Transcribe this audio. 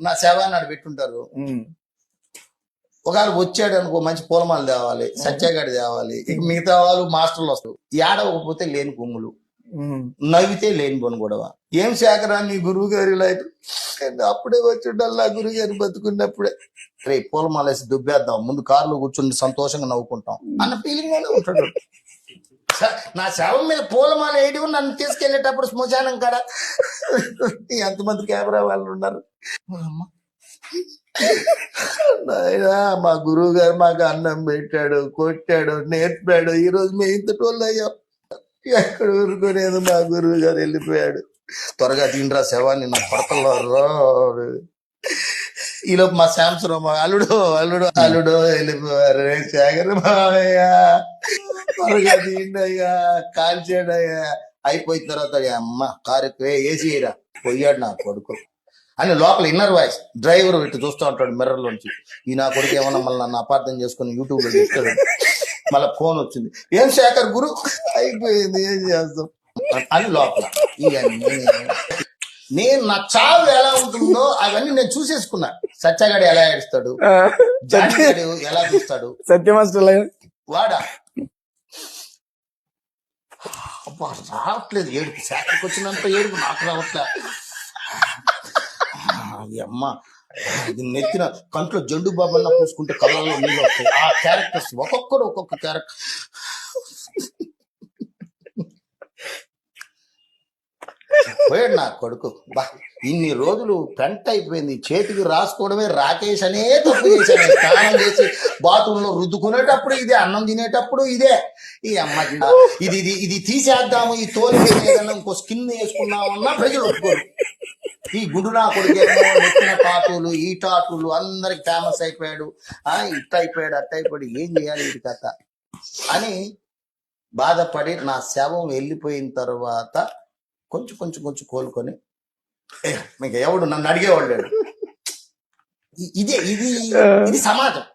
నా శవాన్ని ఆడ పెట్టుంటారు. ఒకవేళ వచ్చాడు అనుకో మంచి పూలమాలు తేవాలి, సత్యాగాడి తేవాలి, ఇక మిగతా వాళ్ళు మాస్టర్లు వస్తారు. ఏడవకపోతే లేని కొమ్ములు, నవ్వితే లేని పని గొడవ. ఏం శాఖరా నీ గురువు గారి లైఫ్ అప్పుడే వచ్చిండల్లా గురువు గారి బతుకున్నప్పుడే రే పూలమాల వేసి దుబ్బేద్దాం, ముందు కారులో కూర్చుని సంతోషంగా నవ్వుకుంటాం అన్న ఫీలింగ్ గానే ఉంటాడు. నా శవం మీద పూలమాల వేయడం, నన్ను తీసుకెళ్లేటప్పుడు శ్మశానం కాడ ఎంతమంది కెమెరా వాళ్ళు ఉన్నారు. మా గురువు గారు మాకు అన్నం పెట్టాడు, కొట్టాడు, నేర్పాడు. ఈ రోజు మేము ఇంత టోళ్ళు అయ్యాం. ఎక్కడ ఊరుకునేది, మా గురువు గారు వెళ్ళిపోయాడు. త్వరగా తిండ్రా శవాన్ని, నా కొడతలో ఈలోపు మా శాంసరావు అల్లుడు అల్లుడు అల్లుడు వెళ్ళిపోయారు. శేఖర్ మావయ్య త్వరగా తిండయ్యా, కాల్చాడయ్యా. అయిపోయిన తర్వాత అమ్మ కారు ఏసీ వేయరా, పోయాడు నా కొడుకు అని లోపల ఇన్నర్ వాయిస్ డ్రైవర్ ఇటు చూస్తూ ఉంటాడు మిర్రర్ లోంచి. ఈ నా కొడుకు ఏమన్నా మళ్ళీ నన్ను అపార్థం చేసుకుని యూట్యూబ్ లో చూస్తాడు. మళ్ళీ ఫోన్ వచ్చింది, ఏం శేఖర్ గురు అయిపోయింది, ఏం చేస్తాం అని లోపల. ఇవన్నీ నేను నా చావు ఎలా ఉంటుందో అవన్నీ నేను చూసేసుకున్నా. సత్యగాడు ఎలా ఏడుస్తాడు, జాతిగాడు ఎలా చూస్తాడు, సత్యమాస్టర్ వాడా అబ్బా రావట్లేదు ఏడుపు. శేఖర్కి వచ్చినంత ఏడుపు నాకు రావట్లే. అమ్మ ఇది నెత్తిన కంట్లో జండు బాబన్నా పూసుకుంటే కళ్ళల్లో నీళ్ళు వస్తాయి. ఆ క్యారెక్టర్స్ ఒక్కొక్కడు ఒక్కొక్క క్యారెక్టర్. పోయాడు నా కొడుకు. బా ఇన్ని రోజులు పెంట అయిపోయింది, చేతికి రాసుకోవడమే రాకేష్ అనే తప్పు చేశాను. స్నానం చేసి బాత్రూమ్ లో రుద్దుకునేటప్పుడు ఇదే, అన్నం తినేటప్పుడు ఇదే. ఈ అమ్మ ఇది ఇది ఇది తీసేద్దాము, ఈ తోలు ఏదైనా ఇంకో స్కిన్ వేసుకున్నామన్నా ప్రజలు ఒప్పుకోరు. ఈ గుండు నా కొడుకేమో నెత్తిన టాటూలు, ఈ టాటూలు అందరికి ఫేమస్ అయిపోయాడు. ఇట్ట అయిపోయాడు, అట్ట అయిపోయాడు, ఏం చేయాలి ఇది కథ అని బాధపడి నా శవం వెళ్ళిపోయిన తర్వాత కొంచెం కొంచెం కొంచెం కోలుకొని, మీకు ఎవడు నన్ను అడిగేవాళ్ళు. ఇదే ఇది ఇది సమాజం.